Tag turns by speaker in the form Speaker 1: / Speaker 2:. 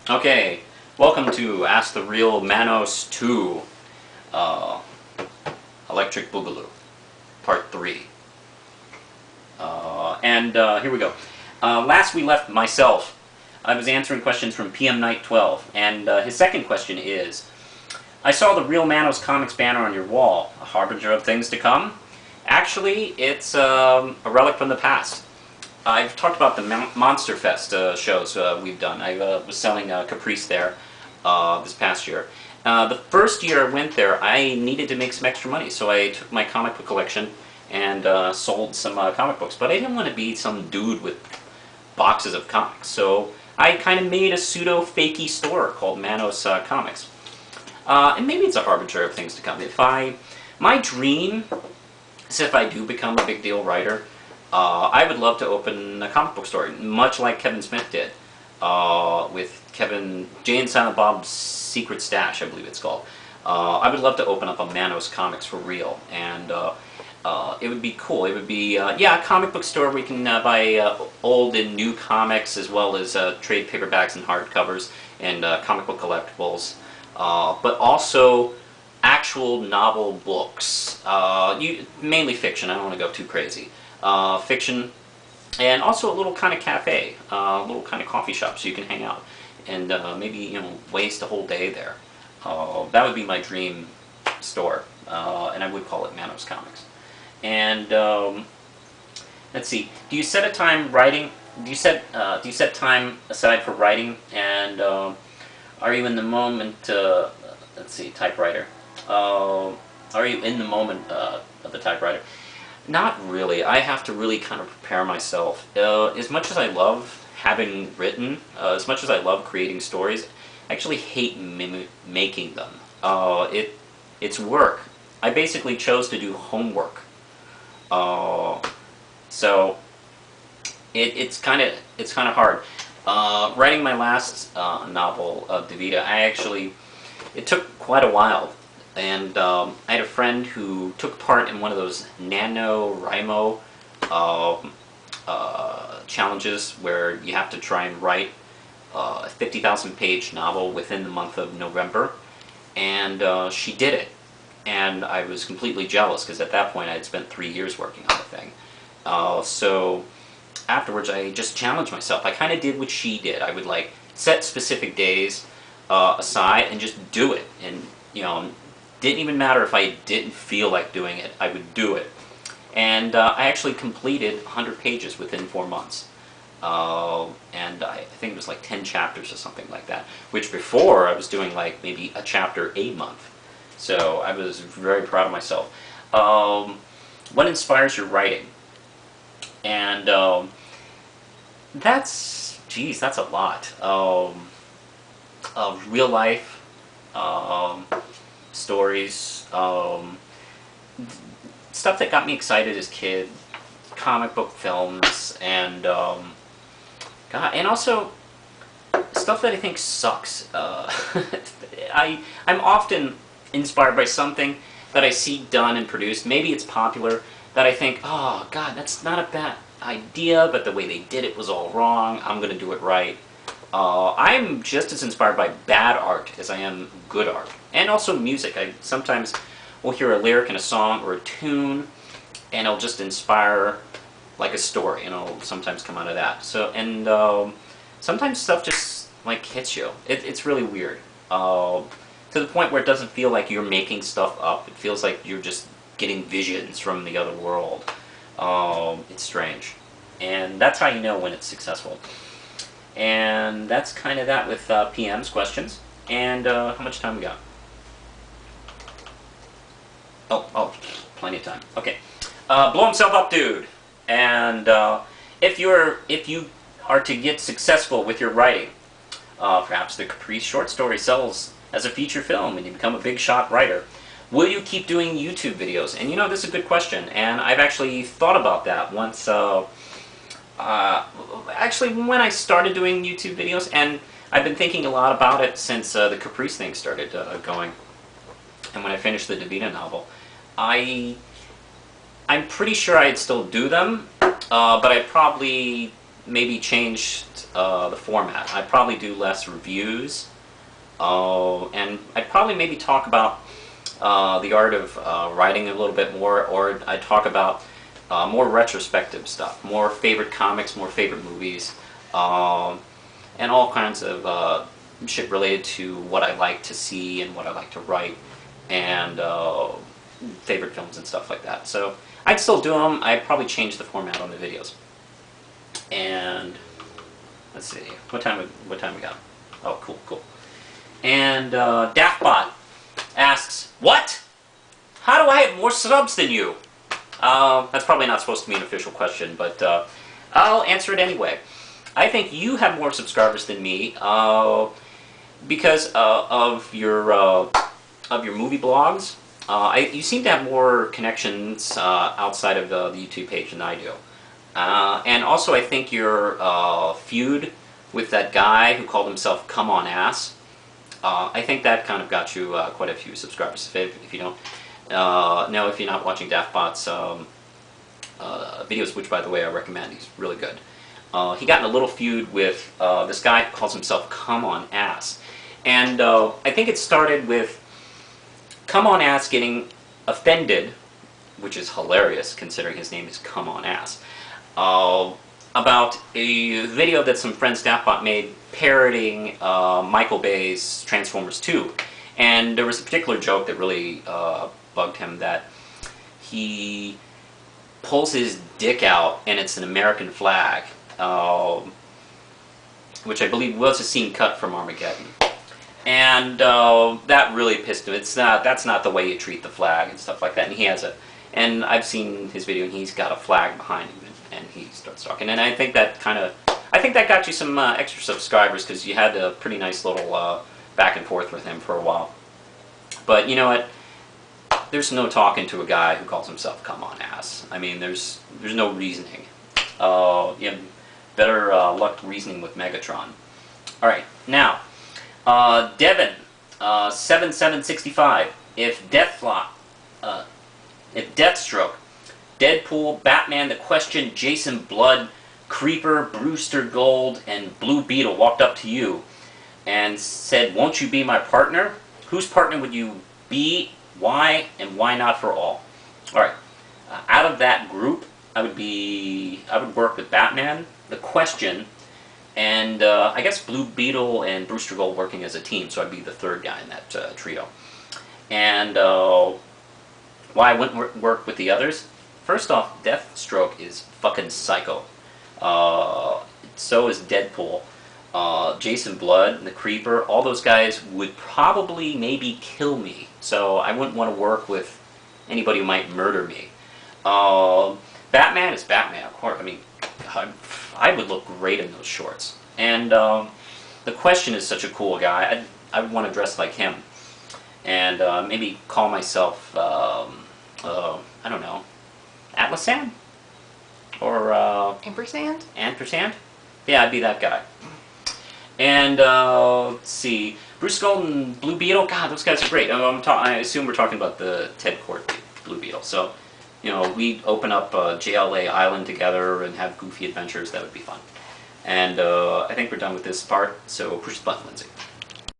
Speaker 1: Okay, welcome to Ask the Real Manos 2, Electric Boogaloo, Part 3. Here we go. Last we left myself, I was answering questions from PM Night 12, and his second question is, I saw the Real Manos Comics banner on your wall, a harbinger of things to come. Actually, it's a relic from the past. I've talked about the Monster Fest shows we've done. I was selling Caprice there this past year. The first year I went there, I needed to make some extra money, so I took my comic book collection and sold some comic books. But I didn't want to be some dude with boxes of comics, so I kind of made a pseudo-fakey store called Manos Comics. And maybe it's a harbinger of things to come. My dream is if I do become a big deal writer, I would love to open a comic book store, much like Kevin Smith did, with Jay and Silent Bob's Secret Stash, I believe it's called. I would love to open up a Manos Comics for real, and it would be cool. It would be, a comic book store where you can buy old and new comics, as well as trade paperbacks and hardcovers, and comic book collectibles, but also actual novel books, mainly fiction. I don't want to go too crazy. Fiction, and also a little kind of cafe, a little kind of coffee shop, so you can hang out and maybe waste a whole day there. That would be my dream store, and I would call it Manos Comics. And let's see, do you set a time writing? Do you set time aside for writing? And are you in the moment? Let's see, typewriter. Are you in the moment of the typewriter? Not really. I have to really kind of prepare myself. As much as I love having written, as much as I love creating stories, I actually hate making them. It's work. I basically chose to do homework. So it's kind of hard. Writing my last novel, Devita, it took quite a while. And I had a friend who took part in one of those NaNoWriMo challenges where you have to try and write a 50,000 page novel within the month of November. And she did it. And I was completely jealous because at that point I had spent 3 years working on the thing. So afterwards I just challenged myself. I kind of did what she did. I would set specific days aside and just do it. And didn't even matter if I didn't feel like doing it, I would do it. And I actually completed 100 pages within 4 months. And I think it was 10 chapters or something like that, which before I was doing maybe a chapter a month. So I was very proud of myself. What inspires your writing? And that's a lot. Real life stories, stuff that got me excited as a kid, comic book films, and and also stuff that I think sucks. I'm often inspired by something that I see done and produced. Maybe it's popular, that I think, oh God, that's not a bad idea, but the way they did it was all wrong. I'm going to do it right. I'm just as inspired by bad art as I am good art. And also music. I sometimes will hear a lyric in a song or a tune, and it'll just inspire a story, and it'll sometimes come out of that. So, and sometimes stuff just hits you. It's really weird. To the point where it doesn't feel like you're making stuff up. It feels like you're just getting visions from the other world. It's strange. And that's how you know when it's successful. And that's kind of that with PM's questions. And how much time we got? Oh, plenty of time. Okay. Blow himself up, dude. And if you are to get successful with your writing, perhaps the Caprice short story sells as a feature film and you become a big shot writer, will you keep doing YouTube videos? And this is a good question. And I've actually thought about that once. Actually, when I started doing YouTube videos, and I've been thinking a lot about it since the Caprice thing started going, and when I finished the Devita novel, I'm pretty sure I'd still do them, but I'd probably maybe changed the format. I'd probably do less reviews, and I'd probably maybe talk about the art of writing a little bit more, or I'd talk about more retrospective stuff, more favorite comics, more favorite movies, and all kinds of shit related to what I like to see and what I like to write, and favorite films and stuff like that. So I'd still do them. I'd probably change the format on the videos. And let's see, what time we got? Oh, cool. And Daftbot asks, what? How do I have more subs than you? That's probably not supposed to be an official question, but I'll answer it anyway. I think you have more subscribers than me because of your movie blogs. You seem to have more connections outside of the YouTube page than I do. And also I think your feud with that guy who called himself Come On Ass, I think that kind of got you quite a few subscribers. If you don't know, if you're not watching Daftbot's videos, which by the way I recommend, he's really good. He got in a little feud with this guy who calls himself Come On Ass. And I think it started with Come On Ass getting offended, which is hilarious considering his name is Come On Ass, about a video that some friends Daftbot made parodying Michael Bay's Transformers 2. And there was a particular joke that really bugged him, that he pulls his dick out and it's an American flag, which I believe was a scene cut from Armageddon. And that really pissed him. That's not the way you treat the flag and stuff like that. And he has and I've seen his video and he's got a flag behind him and he starts talking. And I think that got you some extra subscribers because you had a pretty nice little back and forth with him for a while. But you know what? There's no talking to a guy who calls himself Come On Ass. I mean, there's no reasoning. You have better luck reasoning with Megatron. All right, now Devin 7765. If Deathstroke, Deadpool, Batman, The Question, Jason Blood, Creeper, Brewster Gold, and Blue Beetle walked up to you and said, "Won't you be my partner?" Whose partner would you be? Why? And why not for all? All right. Out of that group, I would work with Batman, The Question, and I guess Blue Beetle and Brewster Gold working as a team. So I'd be the third guy in that trio. And why I wouldn't work with the others? First off, Deathstroke is fucking psycho. So is Deadpool. Jason Blood and the Creeper, all those guys would probably maybe kill me. So I wouldn't want to work with anybody who might murder me. Batman is Batman, of course. I mean, I would look great in those shorts. And The Question is such a cool guy. I would want to dress like him. And maybe call myself, I don't know, Atlasan? Or
Speaker 2: Ampersand?
Speaker 1: Ampersand? Yeah, I'd be that guy. And let's see, Bruce Gold and Blue Beetle. God, those guys are great. I assume we're talking about the Ted Court Blue Beetle. So, you know, we'd open up JLA Island together and have goofy adventures. That would be fun. And I think we're done with this part. So push the button, Lindsay.